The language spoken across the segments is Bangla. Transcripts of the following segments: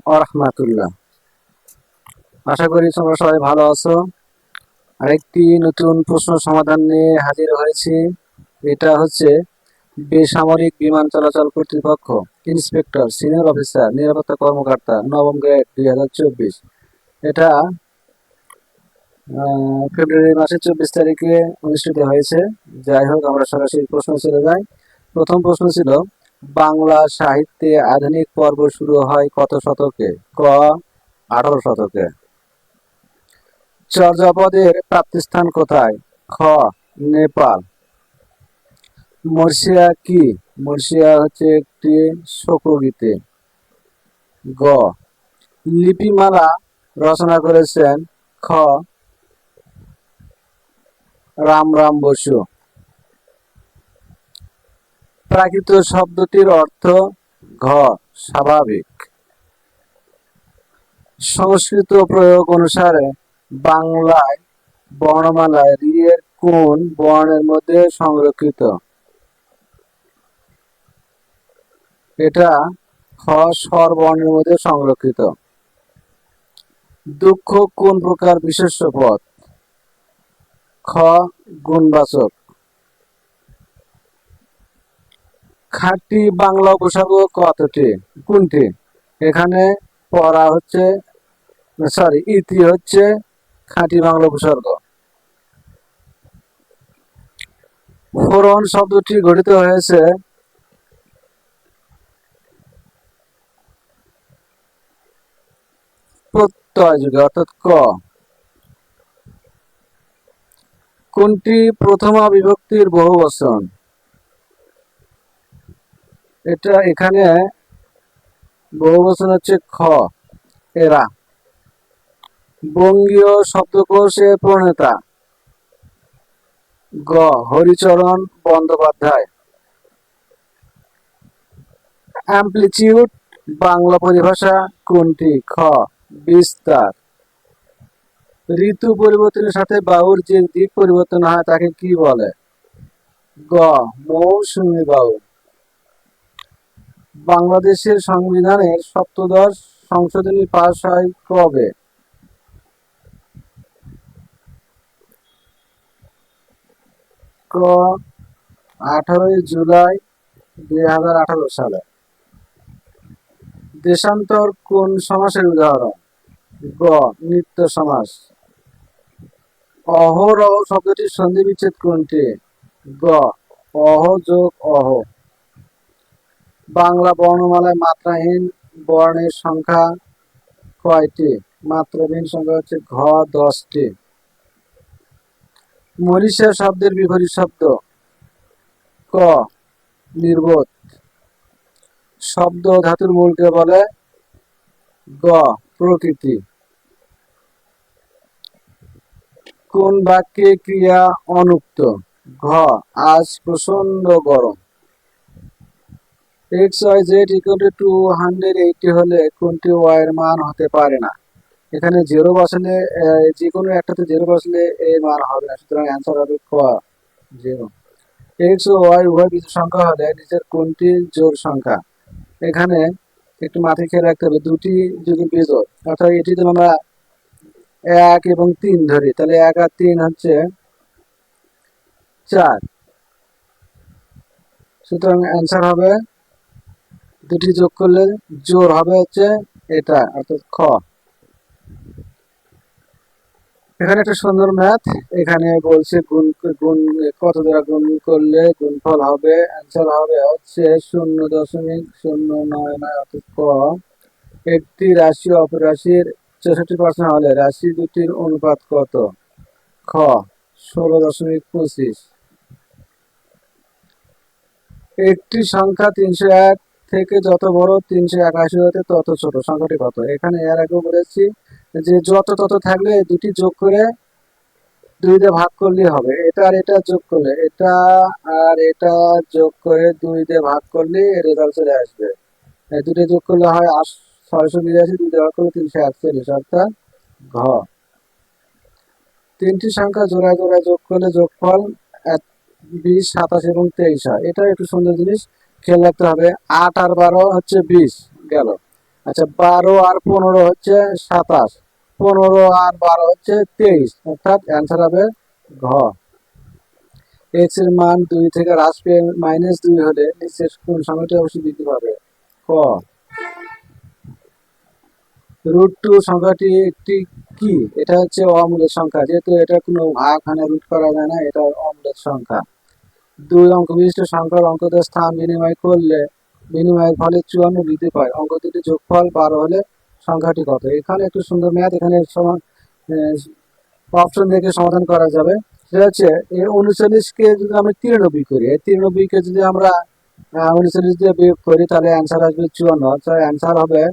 ওয়া রাহমাতুল্লাহ। আশা করি তোমরা সবাই ভালো আছো। আরেকটি নতুন প্রশ্ন সমাধান নিয়ে হাজির হয়েছি। এটা হচ্ছে বেসামরিক বিমান চলাচল কর্তৃপক্ষ, ইন্সপেক্টর, সিনিয়র অফিসার, নিরাপত্তা কর্মকর্তা, নবম গ্রেড 2024। এটা ফেব্রুয়ারি মাসের 24 তারিখে অনুষ্ঠিত হয়েছে। যাই হোক, আমরা সরাসরি প্রশ্ন চলে যাই। প্রথম প্রশ্ন ছিল, বাংলা সাহিত্যে আধুনিক পর্ব শুরু হয় কত শতকে? ক 18 শতকে। চর্যাপদের প্রাপ্তিস্থান কোথায়? খ নেপাল। মর্সিয়া কি? মর্সিয়া হচ্ছে একটি শোকগীতি। গ লিপিমালা রচনা করেছেন? খ রামরাম বসু। প্রাকৃত শব্দটির অর্থ? ঘ স্বাভাবিক। সংস্কৃত প্রয়োগ অনুসারে বাংলায় বর্ণমালায় রি এর কোন বর্ণের মধ্যে সংরক্ষিত? এটা খ স্বর বর্ণের মধ্যে সংরক্ষিত। দুঃখ কোন প্রকার বিশেষ্য পদ? খ গুণবাচক। খাঁটি বাংলা উপসর্গ কতটি? কোনটি? এখানে পড়া হচ্ছে, ইতি হচ্ছে খাঁটি বাংলা উপসর্গ। ফোড়ন শব্দটি গঠিত হয়েছে প্রত্যয় যুগে, অর্থাৎ ক। কোনটি প্রথমা বিভক্তির বহুবচন? এটা এখানে বহুবচন হচ্ছে খ এরা। বঙ্গীয় শব্দকোষের প্রণেতা? গ হরিচরণ বন্দ্যোপাধ্যায়। অ্যামপ্লিটিউড বাংলা পরিভাষা কোনটি? খ বিস্তার। ঋতু পরিবর্তনের সাথে বায়ুর যে দিক পরিবর্তন হয় তাকে কি বলে? গ মৌসুমী বায়ু। বাংলাদেশের সংবিধানের সপ্তদশ সংশোধনী পাস হয় কবে? ক 18 জুলাই 2018 সালে। দেশান্তর কোন সমাসের উদাহরণ? গ নিত্য সমাস। অহরহ শব্দটির সন্ধি বিচ্ছেদ কোনটি? গ অহ যোগ অহ। বাংলা বর্ণমালায় মাত্রাহীন বর্ণের সংখ্যা কয়টি? মাত্রাহীন সংখ্যা হচ্ছে ঘ 10টি। মরিচা শব্দের বিপরীত শব্দ? ক নির্বোধ। শব্দ ধাতুর মূলকে বলে? গ প্রকৃতি। কোন বাক্যে ক্রিয়া অনুক্ত? ঘ আজ প্রচন্ড গরম। xyz = 280 হলে কোনটি y এর মান হতে পারে না? এখানে জিরো বসালে, যে কোনো একটাতে জিরো বসলে এর মান হবে না, সুতরাং অ্যান্সার হবে ক 0। এক্স ও ওয়াই উভয় বিজোড় সংখ্যা হলে নিচের কোনটি জোড় সংখ্যা? এখানে একটু মাথায় খেয়াল রাখতে হবে, দুটি যদি বিজোড়, অর্থাৎ এটি যদি আমরা 1 এবং 3 ধরি, তাহলে 1 আর 3 হচ্ছে 4। সুতরাং অ্যান্সার হবে, দুটি যোগ করলে জোড় হবে হচ্ছে এটা, অর্থাৎ খ। এখানে একটা সুন্দর ম্যাথ। এখানে বলছে গুণ গুণ কত দ্বারা গুণ করলে গুণফল হবে? অ্যান্সার হবে হচ্ছে 0.099, অর্থাৎ ক। একটি রাশি অপর রাশির 64% হলে রাশি দুটির অনুপাত কত? খ 16.25। একটি সংখ্যা 301 থেকে যত বড় 381 হতে তত ছোট, সংখ্যাটি কত? এখানে এর আগে বলেছি যে যত তত থাকলে দুটি যোগ করে 2 দিয়ে ভাগ করলে হবে। এটা আর এটা যোগ করলে, এটা আর এটা যোগ করে 2 দিয়ে ভাগ করলে রেজাল্ট চলে আসবে। দুটো যোগ করলে হয় 682, 2 দিয়ে ভাগ করলে 348, অর্থাৎ ঘ। তিনটি সংখ্যা জোড়ায় জোড়ায় যোগ করলে যোগফল 20, 27 এবং 23 হয়। এটা একটু সুন্দর জিনিস, খেয়াল রাখতে হবে। 8 আর 12 হচ্ছে 20 গেল। আচ্ছা, 12 আর 15 হচ্ছে 27, 15 আর 12 হচ্ছে 23, অর্থাৎ অ্যান্সার হবে ঘ। এক্স এর মান 2 থেকে হ্রাস পেয়ে -2 হলে নিচের কোন সংখ্যাটি অবশ্যই বৃদ্ধি পাবে? ক। √2 সংখ্যাটি একটি কি? এটা হচ্ছে অমূলের সংখ্যা, যেহেতু এটা কোনো ভাগ হানে রুট করা যায় না, এটা অমূলের সংখ্যা। 2 অঙ্ক বিশিষ্ট সংখ্যার অঙ্কদের স্থান বিনিময়ের ফলে 54 বৃদ্ধি পায়। অঙ্ক দুটি যোগফল 12 হলে সংখ্যাটি কত? এখানে একটু সুন্দর ম্যাথ, এখানে অপশন দেখে সমাধান করা যাবে। সেটা হচ্ছে এই 39কে যদি আমরা 93 করি, এই 93কে যদি আমরা 39 দিয়ে বিয়োগ করি, তাহলে অ্যান্সার আসবে 54। তাহলে অ্যান্সার হবে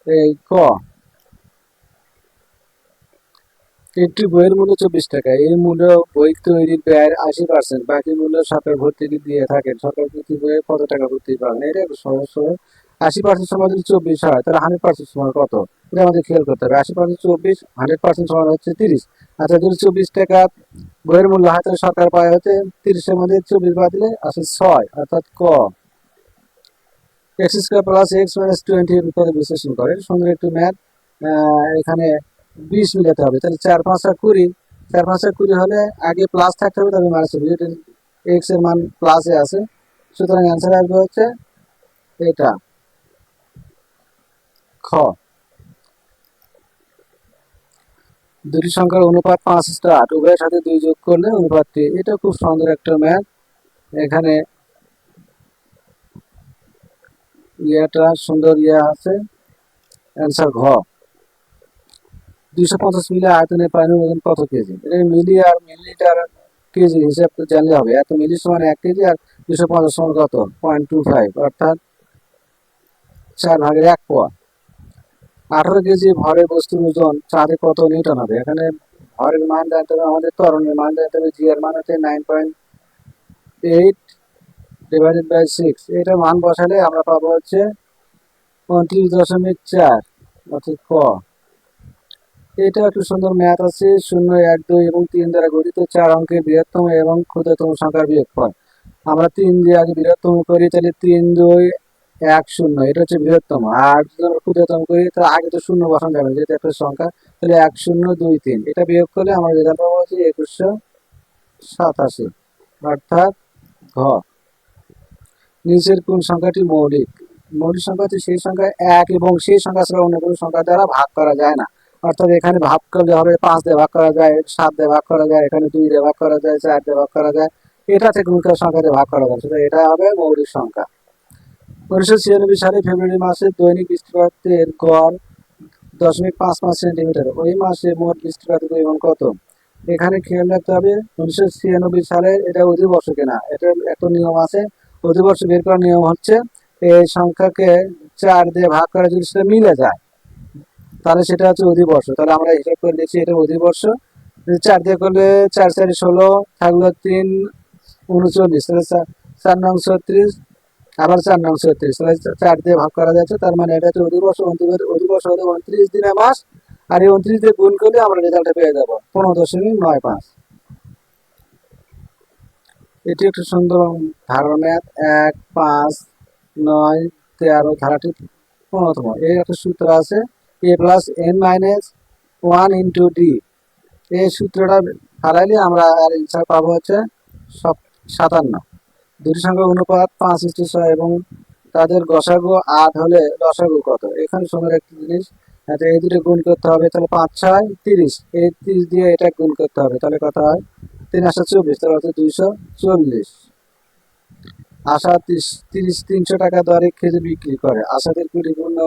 এই ক। একটি বইয়ের মূল্য 24 টাকা। এই মূল্য বই তৈরির ব্যয়ের 80%, বাকি মূল্য সরকার ভর্তুকি দিয়ে থাকেন। সরকার প্রতি বইয়ে কত টাকা ভর্তুকি পাবেন? এটা একটু সহজ সহজ। 80% সময় যদি 24 হয়, তাহলে 100% সময় কত? এটা আমাদের খেয়াল করতে হবে। 80% 24, 100% সময় হচ্ছে 30। আচ্ছা, যদি 24 টাকা বইয়ের মূল্য হয়, তাহলে সরকার পায় হচ্ছে 30-এর মধ্যে 24 বাদ দিলে আসে 6, অর্থাৎ ক। X square plus x minus 20 এর উপরে বিশ্লেষণ করে সুন্দর একটু ম্যাথ। এখানে 20 মিলাতে হবে, তাহলে 4 5 আর 20, 4 5 আর 20 হলে আগে প্লাস থাকতে হবে, তবে মাইনাস হবে, যেহেতু এক্স এর মান প্লাসে আছে, সুতরাং অ্যান্সার আসবে হচ্ছে এটা খ। দুটি সংখ্যার অনুপাত 5:8, উভয়ের সাথে 2 যোগ করলে অনুপাতটি, এটা খুব সুন্দর একটা ম্যাথ। এখানে ইয়েটা সুন্দর আছে, অ্যান্সার ঘ। 250 মিলি আয়তনে পানির ওজন কত কেজি? এটা মিলি আর মিলিলিটার কেজি হিসাব জানলে হবে। এত মিলি সমান 1 কেজি, আর 250 সমান কত? 0.25, অর্থাৎ 4/1 পোয়া। 18 কেজি ভরের বস্তুর ওজন চাঁদে কত নিউটন হবে? এখানে ভরের মান জানতে হবে, আমাদের ত্বরণের মান জানতে হবে। জি এর মান হচ্ছে 9.8 ডিভাইডেড বাই 6, এটা মান বসালে আমরা পাবো হচ্ছে 29.4, অর্থাৎ ক। এটা একটু সুন্দর ম্যাথ আছে। 0, 1, 2 এবং 3 দ্বারা গঠিত 4 অঙ্কের বৃহত্তম এবং ক্ষুদ্রতম সংখ্যার বিয়োগফল। আমরা 3 দিয়ে আগে বৃহত্তম করি, তাহলে 3, 2, 1, 0, এটা হচ্ছে বৃহত্তম। আর যদি আমরা ক্ষুদ্রতম করি, তাহলে আগে তো 0 বসানো যাবে, যেহেতু একটা সংখ্যা, তাহলে 1, 0, 2, 3, এটা বিয়োগ করলে আমার রেজাল্ট পাবো হচ্ছে 2187, অর্থাৎ ঘ। নিচের কোন সংখ্যাটি মৌলিক? মৌলিক সংখ্যা হচ্ছে সেই সংখ্যা 1 এবং সেই সংখ্যা ছাড়া অন্য কোনো সংখ্যা দ্বারা ভাগ করা যায় না। অর্থাৎ এখানে ভাগ করলে হবে 5 দিয়ে ভাগ করা যায়, 7 দিয়ে ভাগ করা যায়, এখানে 2 দিয়ে ভাগ করা যায়, 4 দিয়ে ভাগ করা যায়, এটা থেকে কোনো সংখ্যা দিয়ে ভাগ করা যায়, সেটা এটা হবে মৌলিক সংখ্যা। 1996 সালে ফেব্রুয়ারি মাসে দৈনিক বৃষ্টিপাতের গড় 0.55 সেন্টিমিটার। ওই মাসে মোট বৃষ্টিপাতের পরিমাণ কত? এখানে খেয়াল রাখতে হবে 1996 সালে এটা অধিবর্ষ কিনা, এটা একটা নিয়ম আছে। অধিবর্ষ বের করার নিয়ম হচ্ছে এই সংখ্যাকে 4 দিয়ে ভাগ করে যদি সেটা মিলে যায়, তাহলে সেটা হচ্ছে অধিবর্ষ। তাহলে আমরা হিসাব করে দেখছি এটা অধিবর্ষ। 4 দিয়ে করলে 4 4 16, থাকলো 3 39, তাহলে 4 নং 36, আবার 4 নং 36, তাহলে 4 দিয়ে ভাগ করা যাচ্ছে, তার মানে এটা হচ্ছে অধিবর্ষ। অধিবর্ষ হলে 29 দিনের মাস, আর এই 29 দিয়ে গুণ করলে আমরা রেজাল্টটা পেয়ে যাবো 15.95। এটি একটু সুন্দর ধারণা। 1, 5, 9, 13 ধারাটি 15তম। এই একটা সূত্র আছে, a plus n minus 1 into D. এই সূত্রটা ফালাইলে আমরা আর অ্যান্সার পাবো হচ্ছে 57। দুটি সংখ্যার অনুপাত 5:6 এবং তাদের গসাগু 8 হলে লসাগু কত? এখানে সুন্দর একটা জিনিস, এই দুটো গুণ করতে হবে, তাহলে 5 6 30, এই 30 দিয়ে এটা গুণ করতে হবে, তাহলে কত হয়? 3 8 24, তাহলে হচ্ছে 240। আশা 300 টাকা দরে কেজি বিক্রি করে। আশাদের কুড়িপূর্ণ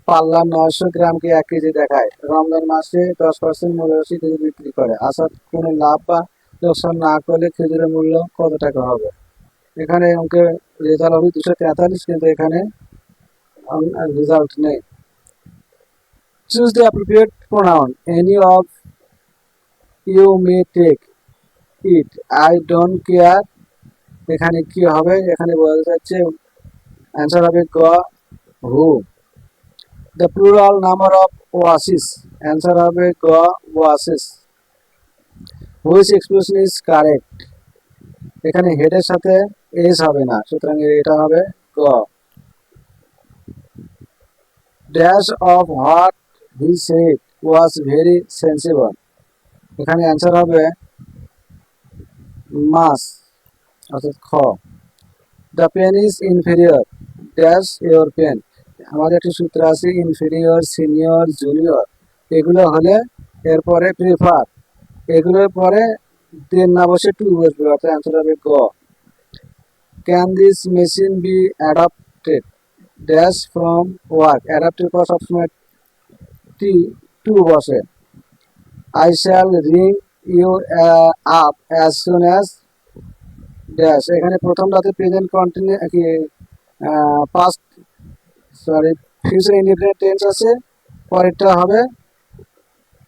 পাল্লা 900 গ্রামকে 1 কেজি দেখায়। রমজান মাসে 10% মূল্যরাশি কেজি বিক্রি করে। আশাদ কোনো লাভ বা লোকসান না করলে খেজুরের মূল্য কত টাকা হবে? এখানে অঙ্কের রেজাল্ট হবে 243, কিন্তু এখানে রেজাল্ট নেই। Choose the appropriate pronoun, any of you may take it, I don't care. এখানে কি হবে? এখানে বোঝা যাচ্ছে অ্যান্সার হবে গ, who. The plural number of oasis, answer হবে গ, oasis. Which expression is correct? এখানে হেডের সাথে এস হবে না, সুতরাং এটা হবে গ। Dash of what he said was very sensible. এখানে অ্যান্সার হবে মাস অর্থাৎ খ। The pen is inferior dash your pen. আমাদের একটি সূত্র আছে ইনফেরিয়র, সিনিয়র, জুনিয়র, এগুলো হলে এরপরে প্রিফার, এগুলোর পরে দেন না বসে টু বসবে, অর্থাৎ অ্যান্সার হবে গ। Can this machine be adapted dash from work. অ্যাডাপ্টের পর সবসময় টি টু বসে। I shall ring you up as soon as dash. এখানে প্রথমটাতে প্রেজেন্ট কন্টিনিউ কি past sorry future indefinite tense আছে, পরেরটা হবে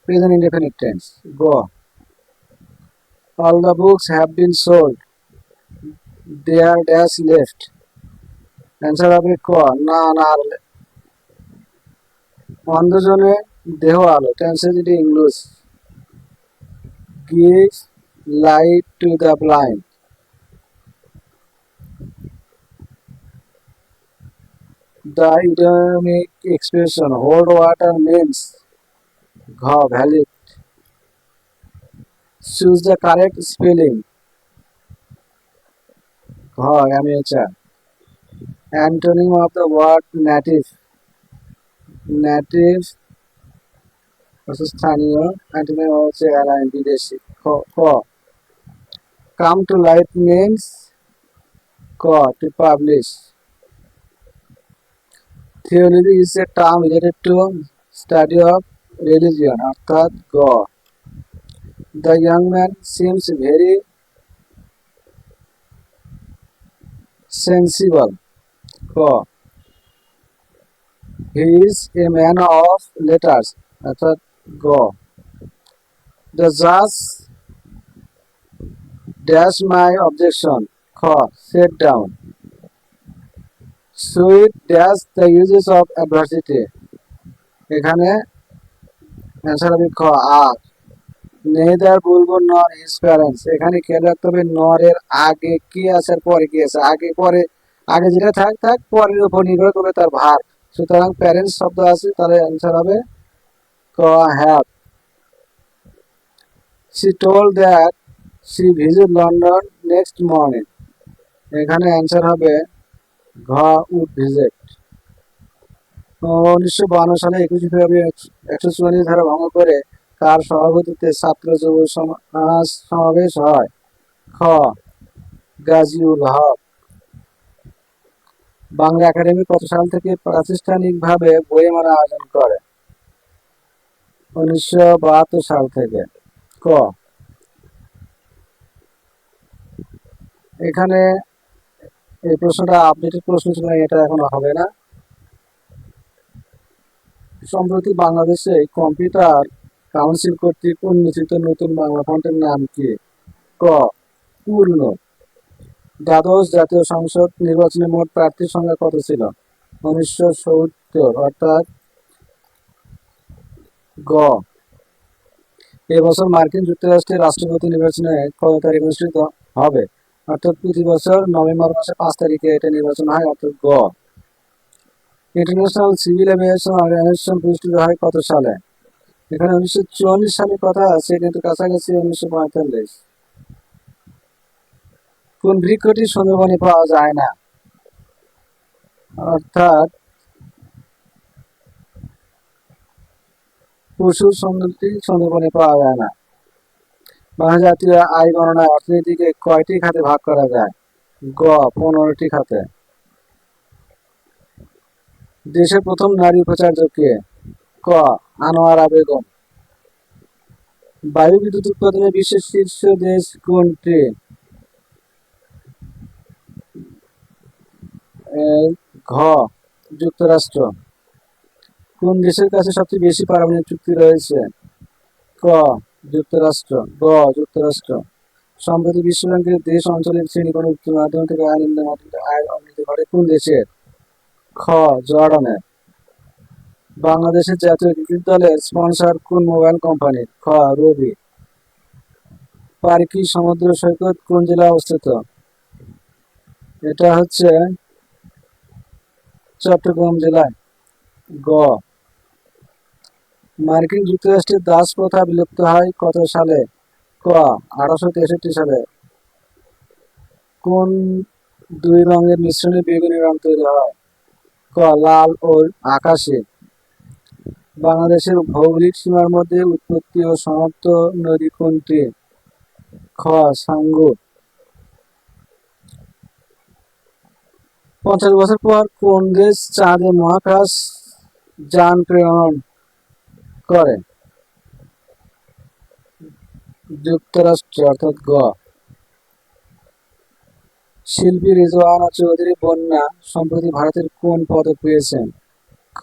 প্রেজেন্ট ইনডিফিনিট টেন্স গ। All the books have been sold there dash left. Answer হবে ক না না। অন্ধজনে দেহ আলো translated English gives light to the blind. The idiomatic expression hold water means valid. Choose the correct spelling. Amateur. Antonym of the word native. Native স্থানীয়, antonym হচ্ছে এলাইন বিদেশি। ক come to light means to publish. Theology is a term related to study of religion অর্থাৎ গ। The young man seems very sensible ক। He is a man of letters অর্থাৎ গ। The judge dash my objection খ। Set down. Sweet dash the uses of adversity। এখানে অ্যান্সার হবে খ আর। নেদার বলবো নর হিজ প্যারেন্টস। এখানে খেয়াল রাখতে হবে নরের আগে কি আছে আর পরে কি আছে। আগে পরে আগে যেটা থাক থাক, পরের উপর নির্ভর করবে তার ভার। সুতরাং প্যারেন্টস শব্দ আছে, তাহলে অ্যান্সার হবে ক have. She told that she visit London next morning। এখানে অ্যান্সার হবে ঘ উড ভিজিট। 1952 সালে 21 ফেব্রুয়ারি 144 ধারা ভঙ্গ করে কার সভাপতিত্বে ছাত্র যুব সমাবেশ হয়? খ গাজীউল হক। বাংলা একাডেমি কত সাল থেকে প্রাতিষ্ঠানিকভাবে বইমেলা আয়োজন করে? 1972 সাল থেকে। ক এখানে এই প্রশ্নটা আপডেটেড প্রশ্ন ছিল, এটা এখনো হবে না। সম্প্রতি বাংলাদেশে কম্পিউটার কাউন্সিল কর্তৃক উন্মোচিত নতুন বাংলা ফন্টের নাম কি? ক পূর্ণ। দ্বাদশ জাতীয় সংসদ নির্বাচনে মোট প্রার্থীর সংখ্যা কত ছিল? 1970 অর্থাৎ গ। এবছর মার্কিন যুক্তরাষ্ট্রের রাষ্ট্রপতি নির্বাচনে কত তারিখ অনুষ্ঠিত হবে? অর্থাৎ প্রতি বছর নভেম্বর মাসে 5 তারিখে এটা নির্বাচন হয়, অর্থাৎ গ। ইন্টারন্যাশনাল সিভিল এভিয়েশন অর্গানাইজেশন প্রতিষ্ঠিত হয় কত সালে? এখানে 1944 সালের কথা আছে, কিন্তু কাছাকাছি 1945। কোন বৃক্ষটি সুন্দরবনে পাওয়া যায় না? অর্থাৎ পশুর সুন্দরবনে পাওয়া যায় না। বাংলাদেশ জাতীয় আয় গণনায় অর্থনীতিকে কয়টি খাতে ভাগ করা যায়? গ 15টি খাতে। দেশের প্রথম নারী উপাচার্য কে? ক আনোয়ারা বেগম। বায়ু বিদ্যুৎ উৎপাদনে বিশ্বের শীর্ষ দেশ কোনটি? ঘ যুক্তরাষ্ট্র। কোন দেশের কাছে সবচেয়ে বেশি পারমাণবিক চুক্তি রয়েছে? ক যুক্তরাষ্ট্র। গ যুক্তরাষ্ট্র। সম্প্রতি বিশ্বব্যাংকের দেশ অঞ্চলের শ্রেণীকোণ উচ্চ মাধ্যমিক থেকে আয় উন্নতি ঘটে কোন দেশের? খ জর্ডানের। বাংলাদেশের জাতীয় ক্রিকেট দলের স্পন্সর কোন মোবাইল কোম্পানি? খ রবি। পার্কি সমুদ্র সৈকত কোন জেলায় অবস্থিত? এটা হচ্ছে চট্টগ্রাম জেলায়। গ। মার্কিন যুক্তরাষ্ট্রে দাস প্রথা বিলুপ্ত হয় কত সালে? ক 1863 সালে। কোন দুই রঙের মিশ্রণে বেগুনি রং তৈরি হয়? ক লাল ও আকাশী। বাংলাদেশের ভৌগোলিক সীমার মধ্যে উৎপত্তি ও সমাপ্ত নদী কোনটি? খ সাঙ্গু। 50 বছর পর কোন দেশ চাঁদে মহাকাশ যান প্রেরণ করে? যুক্তরাষ্ট্র অর্থাৎ গ। শিল্পী রিজওয়ানা চৌধুরী বন্যা সম্প্রতি ভারতের কোন পদক পেয়েছেন? খ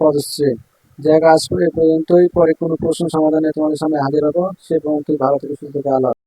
পদ্মশ্রী। যাক আজ এ পর্যন্তই, পরে কোনো প্রশ্ন সমাধানে তোমাদের সামনে হাজির হবো, সে পর্যন্ত ভালো থেকে সুস্থ থাকো। আল্লাহ হাফেজ।